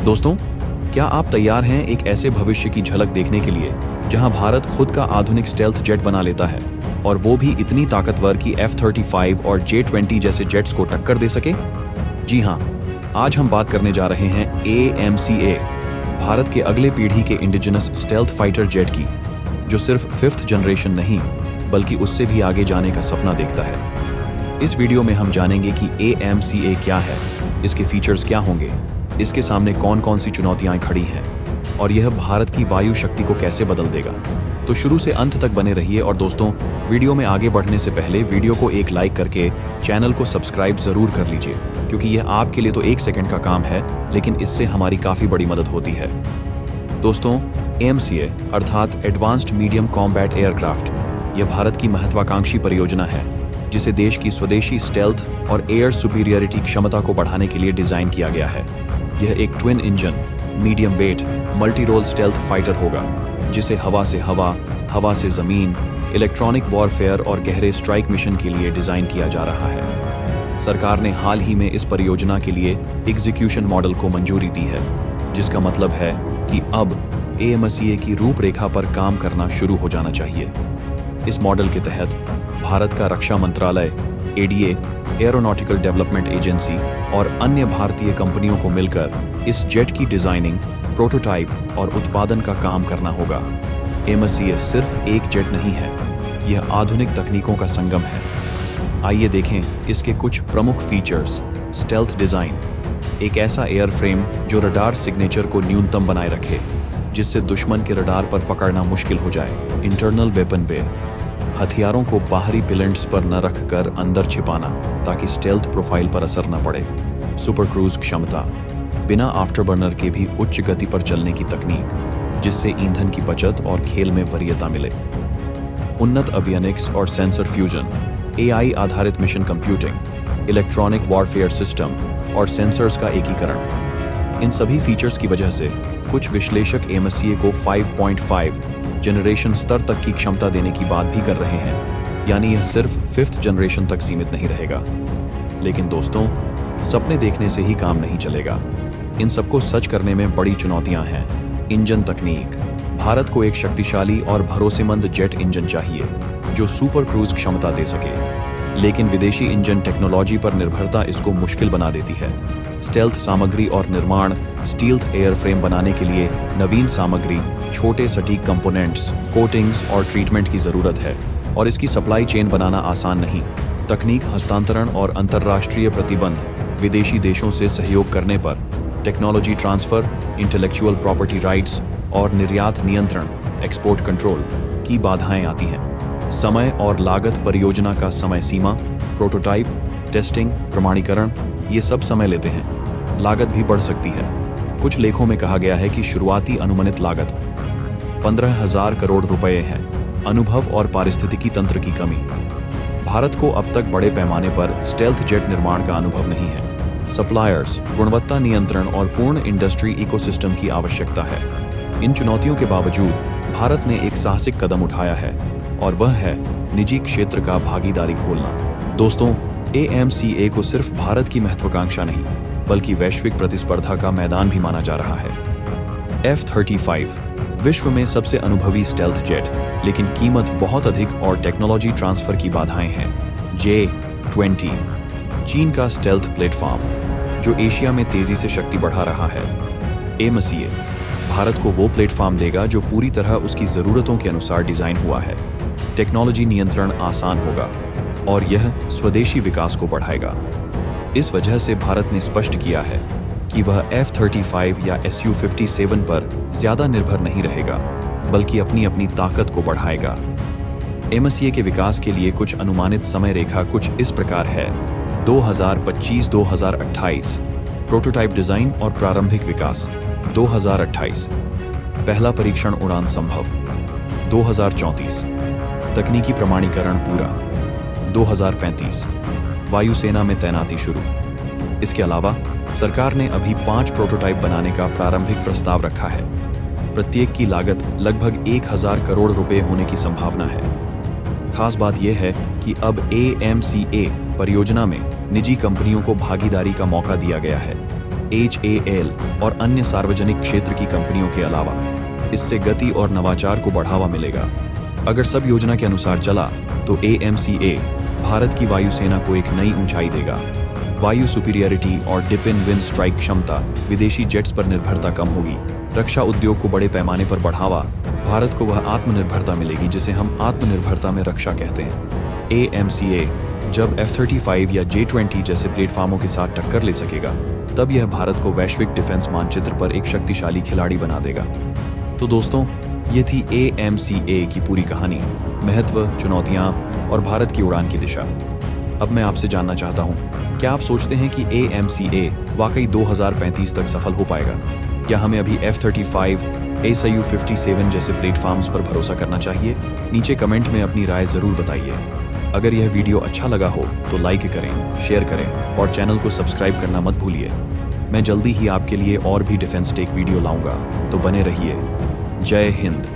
दोस्तों, क्या आप तैयार हैं एक ऐसे भविष्य की झलक देखने के लिए जहां भारत खुद का आधुनिक स्टेल्थ जेट बना लेता है और वो भी इतनी ताकतवर कि F-35 और J-20 जैसे जेट्स को टक्कर दे सके? जी हां, आज हम बात करने जा रहे हैं AMCA, भारत के अगले पीढ़ी के इंडिजिनस स्टेल्थ फाइटर जेट की, जो सिर्फ 5th जनरेशन नहीं बल्कि उससे भी आगे जाने का सपना देखता है। इस वीडियो में हम जानेंगे कि AMCA क्या है, इसके फीचर्स क्या होंगे, इसके सामने कौन कौन सी चुनौतियां खड़ी हैं और यह भारत की वायु शक्ति को कैसे बदल देगा। तो शुरू से अंत तक बने रहिए और दोस्तों, वीडियो में आगे बढ़ने से पहले वीडियो को एक लाइक करके चैनल को सब्सक्राइब जरूर कर लीजिए, क्योंकि यह आपके लिए तो 1 सेकंड का काम है, लेकिन इससे हमारी काफी बड़ी मदद होती है। दोस्तों, AMCA अर्थात एडवांस्ड मीडियम कॉम्बैट एयरक्राफ्ट, यह भारत की महत्वाकांक्षी परियोजना है जिसे देश की स्वदेशी स्टेल्थ और एयर सुपीरियरिटी क्षमता को बढ़ाने के लिए डिजाइन किया गया है। यह एक twin engine, medium weight, multirole stealth fighter होगा, जिसे हवा से हवा, हवा से जमीन, इलेक्ट्रॉनिक वॉरफेयर और गहरे स्ट्राइक मिशन के लिए डिजाइन किया जा रहा है। सरकार ने हाल ही में इस परियोजना के लिए एग्जीक्यूशन मॉडल को मंजूरी दी है, जिसका मतलब है कि अब AMCA की रूपरेखा पर काम करना शुरू हो जाना चाहिए। इस मॉडल के तहत भारत का रक्षा मंत्रालय, ADA, एरोनॉटिकल डेवलपमेंट एजेंसी और अन्य भारतीय कंपनियों को मिलकर इस जेट की डिजाइनिंग, प्रोटोटाइप और उत्पादन का काम करना होगा। AMCA सिर्फ एक जेट नहीं है, यह आधुनिक तकनीकों का संगम है। आइए देखें इसके कुछ प्रमुख फीचर्स। स्टेल्थ डिजाइन, एक ऐसा एयरफ्रेम जो रडार सिग्नेचर को न्यूनतम बनाए रखे, जिससे दुश्मन के रडार पर पकड़ना मुश्किल हो जाए। इंटरनल वेपन बे, हथियारों को बाहरी पिलेंट्स पर न रखकर अंदर छिपाना ताकि स्टेल्थ प्रोफाइल पर असर न पड़े। सुपर क्रूज क्षमता, बिना आफ्टरबर्नर के भी उच्च गति पर चलने की तकनीक, जिससे ईंधन की बचत और खेल में वरीयता मिले। उन्नत अवियनिक्स और सेंसर फ्यूजन, AI आधारित mission computing, electronic warfare system और सेंसर्स का एकीकरण। इन सभी फीचर्स की वजह से कुछ विश्लेषक AMCA को 5.5 जनरेशन स्तर तक की क्षमता देने की बात भी कर रहे हैं, यानी यह सिर्फ 5th जनरेशन तक सीमित नहीं रहेगा। लेकिन दोस्तों, सपने देखने से ही काम नहीं चलेगा। इन सबको सच करने में बड़ी चुनौतियां हैं। इंजन तकनीक, भारत को एक शक्तिशाली और भरोसेमंद जेट इंजन चाहिए जो सुपर क्रूज क्षमता दे सके, लेकिन विदेशी इंजन टेक्नोलॉजी पर निर्भरता इसको मुश्किल बना देती है। स्टेल्थ सामग्री और निर्माण, स्टील्थ एयरफ्रेम बनाने के लिए नवीन सामग्री, छोटे सटीक कंपोनेंट्स, कोटिंग्स और ट्रीटमेंट की जरूरत है और इसकी सप्लाई चेन बनाना आसान नहीं। तकनीक हस्तांतरण और अंतर्राष्ट्रीय प्रतिबंध, विदेशी देशों से सहयोग करने पर technology transfer, intellectual property rights और निर्यात नियंत्रण, एक्सपोर्ट कंट्रोल की बाधाएं आती हैं। समय और लागत, परियोजना का समय सीमा, प्रोटोटाइप, टेस्टिंग, प्रमाणीकरण, ये सब समय लेते हैं। लागत भी बढ़ सकती है। कुछ लेखों में कहा गया है कि शुरुआती अनुमानित लागत 15,000 करोड़ रुपए है। अनुभव और पारिस्थितिकी तंत्र की कमी, भारत को अब तक बड़े पैमाने पर स्टेल्थ जेट निर्माण का अनुभव नहीं है। सप्लायर्स, गुणवत्ता नियंत्रण और पूर्ण इंडस्ट्री इकोसिस्टम की आवश्यकता है। इन चुनौतियों के बावजूद भारत ने एक साहसिक कदम उठाया है और वह है निजी क्षेत्र का भागीदारी खोलना। दोस्तों, AMCA को सिर्फ भारत की महत्वाकांक्षा नहीं बल्कि वैश्विक प्रतिस्पर्धा का मैदान भी माना जा रहा है। F-35 विश्व में सबसे अनुभवी स्टेल्थ जेट, लेकिन कीमत बहुत अधिक और टेक्नोलॉजी ट्रांसफर की बाधाएं हैं। J-20 चीन का स्टेल्थ प्लेटफॉर्म जो एशिया में तेजी से शक्ति बढ़ा रहा है। AMCA भारत को वो प्लेटफॉर्म देगा जो पूरी तरह उसकी जरूरतों के अनुसार डिजाइन हुआ है। टेक्नोलॉजी नियंत्रण आसान होगा और यह स्वदेशी विकास को बढ़ाएगा। इस वजह से भारत ने स्पष्ट किया है कि वह F-35 या Su-57 पर ज्यादा निर्भर नहीं रहेगा, बल्कि अपनी अपनी ताकत को बढ़ाएगा। AMCA के विकास के लिए कुछ अनुमानित समय रेखा कुछ इस प्रकार है: 2025-2028 प्रोटोटाइप डिजाइन और प्रारंभिक विकास, 2028 पहला परीक्षण उड़ान संभव, 2034 तकनीकी प्रमाणीकरण पूरा, 2035 वायुसेना में तैनाती शुरू। इसके अलावा सरकार ने अभी 5 प्रोटोटाइप बनाने का प्रारंभिक प्रस्ताव रखा है। प्रत्येक की लागत लगभग 1,000 करोड़ रुपए होने की संभावना है। खास बात यह है कि अब AMCA परियोजना में निजी कंपनियों को भागीदारी का मौका दिया गया है। HAL और अन्य सार्वजनिक क्षेत्र की कंपनियों के अलावा। इससे गति और नवाचार को बढ़ावा मिलेगा। अगर सब योजना के अनुसार चला तो AMCA भारत की वायुसेना को एक नई ऊंचाई देगा। वायु सुपीरियरिटी और डिप इन विंड स्ट्राइक क्षमता, विदेशी जेट्स पर निर्भरता कम होगी। रक्षा उद्योग को बड़े पैमाने पर बढ़ावा। भारत को वह आत्मनिर्भरता मिलेगी जिसे हम आत्मनिर्भरता में रक्षा कहते हैं। AMCA जब F-35 या J-20 जैसे प्लेटफॉर्मों के साथ टक्कर ले सकेगा, तब यह भारत को वैश्विक डिफेंस मानचित्र पर एक शक्तिशाली खिलाड़ी बना देगा। तो दोस्तों, ये थी AMCA की पूरी कहानी, महत्व, चुनौतियां और भारत की उड़ान की दिशा। अब मैं आपसे जानना चाहता हूं, क्या आप सोचते हैं कि AMCA वाकई 2035 तक सफल हो पाएगा, या हमें अभी F-35, ASU-57 जैसे प्लेटफॉर्म्स पर भरोसा करना चाहिए? नीचे कमेंट में अपनी राय जरूर बताइए। अगर यह वीडियो अच्छा लगा हो तो लाइक करें, शेयर करें और चैनल को सब्सक्राइब करना मत भूलिए। मैं जल्दी ही आपके लिए और भी डिफेंस टेक वीडियो लाऊंगा, तो बने रहिए। जय हिंद।